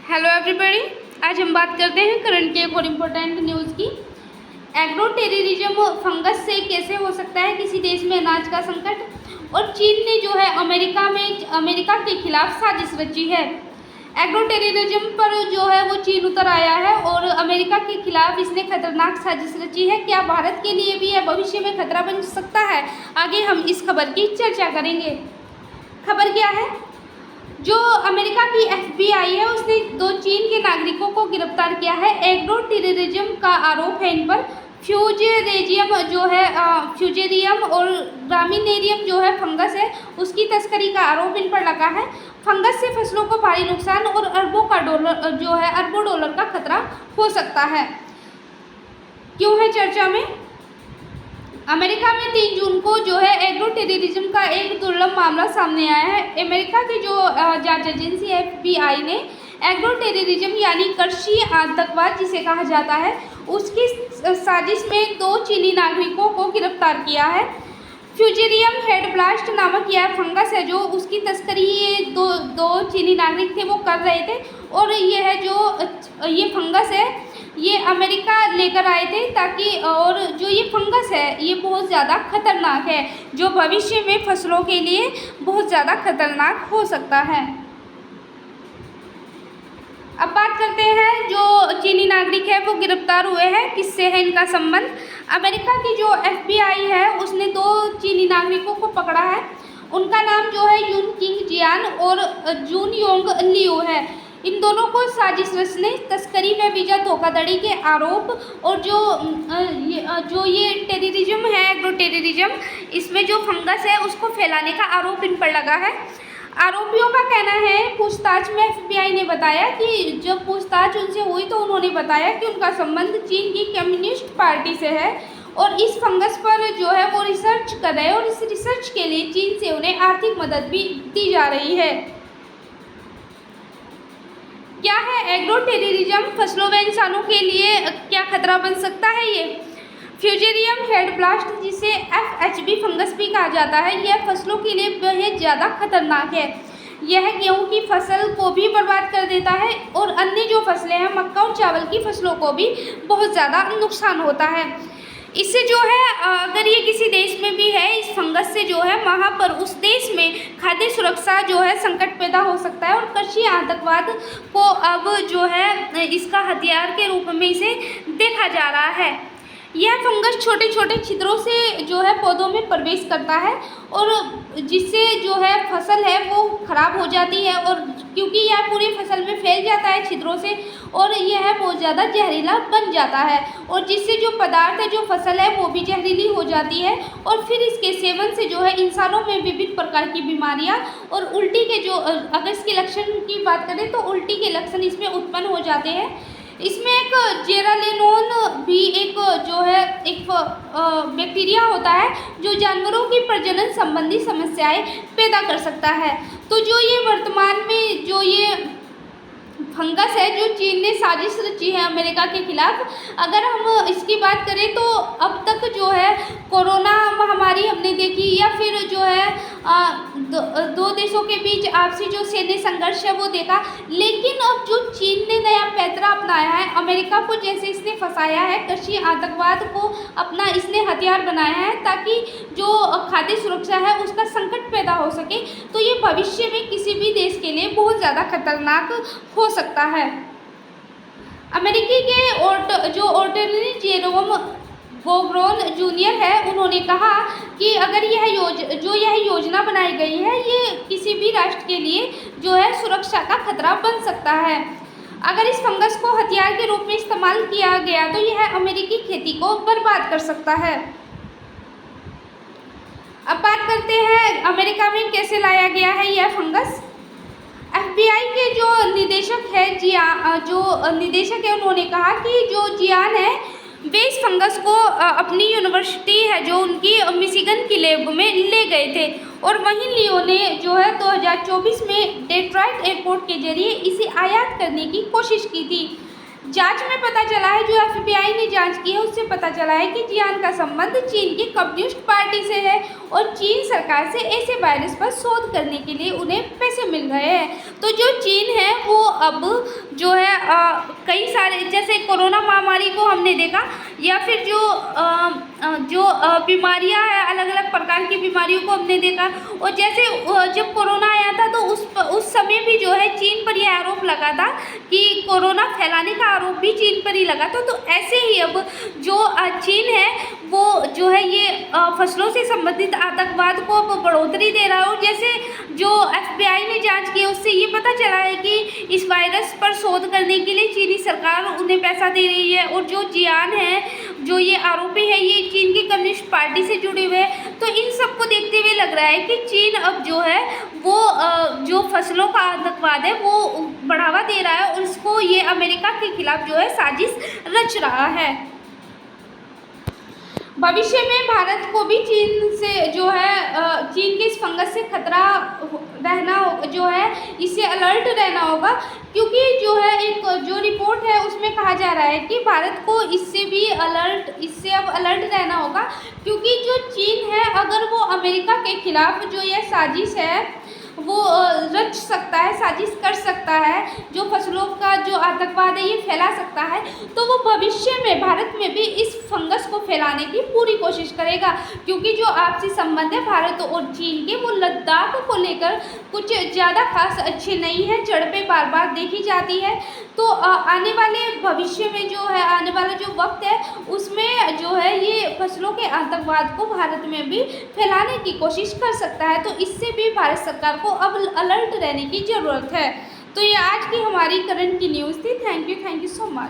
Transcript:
Hello everybody. आज हम बात करते हैं करंट के एक और इम्पोर्टेंट न्यूज़ की। एग्रो टेररिज्म फंगस से कैसे हो सकता है किसी देश में अनाज का संकट, और चीन ने जो है अमेरिका के खिलाफ साजिश रची है। एग्रो टेररिज्म पर जो है वो चीन उतर आया है और अमेरिका के खिलाफ इसने खतरनाक साजिश रची है। क्या भारत के लिए भी यह भविष्य में खतरा बन सकता है? आगे हम इस खबर की चर्चा करेंगे। खबर क्या है? जो अमेरिका की FBI है उसने 2 चीन के नागरिकों को गिरफ्तार किया है। एग्रो टेररिज्म का आरोप है इन पर। फ्यूजेरियम और ग्रामिनेरियम जो है फंगस है उसकी तस्करी का आरोप इन पर लगा है। फंगस से फसलों को भारी नुकसान और अरबों डॉलर का खतरा हो सकता है। क्यों है चर्चा में? अमेरिका में 3 जून को जो है एग्रो टेररिज्म का एक दुर्लभ मामला सामने आया है। अमेरिका की जो जांच एजेंसी FBI ने एग्रो टेररिज्म यानी कृषि आतंकवाद जिसे कहा जाता है उसकी साजिश में 2 चीनी नागरिकों को गिरफ्तार किया है। फ्यूजेरियम हेड ब्लास्ट नामक यह फंगस है जो उसकी तस्करी ये दो चीनी नागरिक थे वो कर रहे थे, और ये फंगस है ये अमेरिका लेकर आए थे ताकि, और जो ये फंगस है ये बहुत ज़्यादा खतरनाक है जो भविष्य में फसलों के लिए बहुत ज़्यादा खतरनाक हो सकता है। अब बात करते हैं जो चीनी नागरिक है वो गिरफ्तार हुए हैं, किससे है इनका संबंध? अमेरिका की जो FBI है उसने 2 चीनी नागरिकों को पकड़ा है। उनका नाम जो है यून किंग जियान और जून योंग लियो है। इन दोनों को साजिश रचने, तस्करी व वीज़ा धोखाधड़ी के आरोप और जो ये टेररिज्म है एग्रो टेररिज्म, इसमें जो फंगस है उसको फैलाने का आरोप इन पर लगा है। आरोपियों का कहना है, पूछताछ में FBI ने बताया कि जब पूछताछ उनसे हुई तो उन्होंने बताया कि उनका संबंध चीन की कम्युनिस्ट पार्टी से है और इस फंगस पर जो है वो रिसर्च कर रहे हैं और इस रिसर्च के लिए चीन से उन्हें आर्थिक मदद भी दी जा रही है। क्या है एग्रो टेररिज्म? फसलों व इंसानों के लिए क्या खतरा बन सकता है ये? फ्यूजेरियम हेड ब्लास्ट जिसे FHB फंगस भी कहा जाता है यह फसलों के लिए बेहद ज़्यादा खतरनाक है। यह गेहूं की फसल को भी बर्बाद कर देता है और अन्य जो फसलें हैं मक्का और चावल की फसलों को भी बहुत ज़्यादा नुकसान होता है। इससे जो है अगर ये किसी देश में भी है इस फंगस से जो है वहाँ पर उस देश में खाद्य सुरक्षा जो है संकट पैदा हो सकता है और कृषि आतंकवाद को अब जो है इसका हथियार के रूप में इसे देखा जा रहा है। यह फंगस छोटे छोटे छिद्रों से जो है पौधों में प्रवेश करता है और जिससे जो है फसल है वो खराब हो जाती है, और क्योंकि यह पूरी फसल में फैल जाता है छिद्रों से और यह बहुत ज़्यादा जहरीला बन जाता है, और जिससे जो पदार्थ है जो फसल है वो भी जहरीली हो जाती है और फिर इसके सेवन से जो है इंसानों में विभिन्न प्रकार की बीमारियां और उल्टी के जो अगर इसके लक्षण की बात करें तो उल्टी के लक्षण इसमें उत्पन्न हो जाते हैं। इसमें एक जेरालेनोन भी एक बैक्टीरिया होता है जो जानवरों की प्रजनन संबंधी समस्याएं पैदा कर सकता है। तो जो ये वर्तमान में जो ये फंगस है जो चीन ने साजिश रची है अमेरिका के खिलाफ, अगर हम इसकी बात करें तो अब तक जो है कोरोना महामारी हमने देखी या फिर जो है दो देशों के बीच आपसी जो सैन्य संघर्ष है वो देखा, लेकिन अब जो चीन ने नया पैंतरा अपनाया है, अमेरिका को जैसे इसने फंसाया है, कृषि आतंकवाद को अपना इसने हथियार बनाया है ताकि जो खाद्य सुरक्षा है उसका संकट पैदा हो सके, तो ये भविष्य में किसी भी देश के लिए बहुत ज़्यादा खतरनाक हो सकता है। अमेरिकी के जो ऑर्डिनरी जेरोम गोब्रोन जूनियर है उन्होंने कहा कि अगर यह योजना बनाई गई है ये किसी भी राष्ट्र के लिए जो है सुरक्षा का खतरा बन सकता है। अगर इस फंगस को हथियार के रूप में इस्तेमाल किया गया तो यह अमेरिकी खेती को बर्बाद कर सकता है। अब बात करते हैं अमेरिका में कैसे लाया गया है यह फंगस। FBI के जो निदेशक है उन्होंने कहा कि जो जियान है वे इस फंगस को अपनी यूनिवर्सिटी है जो उनकी मिशिगन की लैब में ले गए थे और वहीं लियो ने जो है 2024 में डेट्रॉइट एयरपोर्ट के जरिए इसे आयात करने की कोशिश की थी। जांच में पता चला है, जो FBI ने जांच की है उससे पता चला है कि जियान का संबंध चीन की कम्युनिस्ट पार्टी से है और चीन सरकार से ऐसे वायरस पर शोध करने के लिए उन्हें पैसे मिल रहे हैं। तो जो चीन है वो अब जो है कई सारे, जैसे कोरोना महामारी को हमने देखा, या फिर जो बीमारियां हैं, अलग अलग प्रकार की बीमारियों को हमने देखा। और जैसे जब कोरोना आया था तो उस समय भी जो है चीन पर यह आरोप लगा था कि कोरोना फैलाने का आरोप भी चीन पर ही लगा था। तो ऐसे ही अब जो चीन है वो जो है ये फसलों से संबंधित आतंकवाद को अब बढ़ोतरी दे रहा है। और जैसे जो FBI ने जांच की है उससे ये पता चला है कि इस वायरस पर शोध करने के लिए चीनी सरकार उन्हें पैसा दे रही है। और जो जियान है, जो ये आरोपी है, ये चीन की कम्युनिस्ट पार्टी से जुड़े हुए हैं। तो इन सबको देखते हुए लग रहा है कि चीन अब जो है वो जो फसलों का आतंकवाद है वो बढ़ावा दे रहा है और इसको ये अमेरिका के खिलाफ जो है साजिश रच रहा है। भविष्य में भारत को भी चीन से जो है चीन के इस फंगस से खतरा रहना जो है इससे अलर्ट रहना होगा, क्योंकि जो है एक जो रिपोर्ट है उसमें कहा जा रहा है कि भारत को इससे अब अलर्ट रहना होगा, क्योंकि जो चीन है अगर वो अमेरिका के खिलाफ जो ये साजिश है वो रच सकता है, साजिश कर सकता है, जो फसलों का जो आतंकवाद है ये फैला सकता है, तो वो भविष्य में भारत में भी इस फंगस को फैलाने की पूरी कोशिश करेगा। क्योंकि जो आपसी संबंध है भारत और चीन के, वो लद्दाख को लेकर कुछ ज़्यादा खास अच्छे नहीं है, झड़पें बार बार देखी जाती है। तो आने वाले भविष्य में जो है, आने वाला जो वक्त है उसमें जो है ये फसलों के आतंकवाद को भारत में भी फैलाने की कोशिश कर सकता है। तो इससे भी भारत सरकार को अब अलर्ट रहने की ज़रूरत है। तो ये आज की हमारी करंट की न्यूज़ थी। Thank you so much.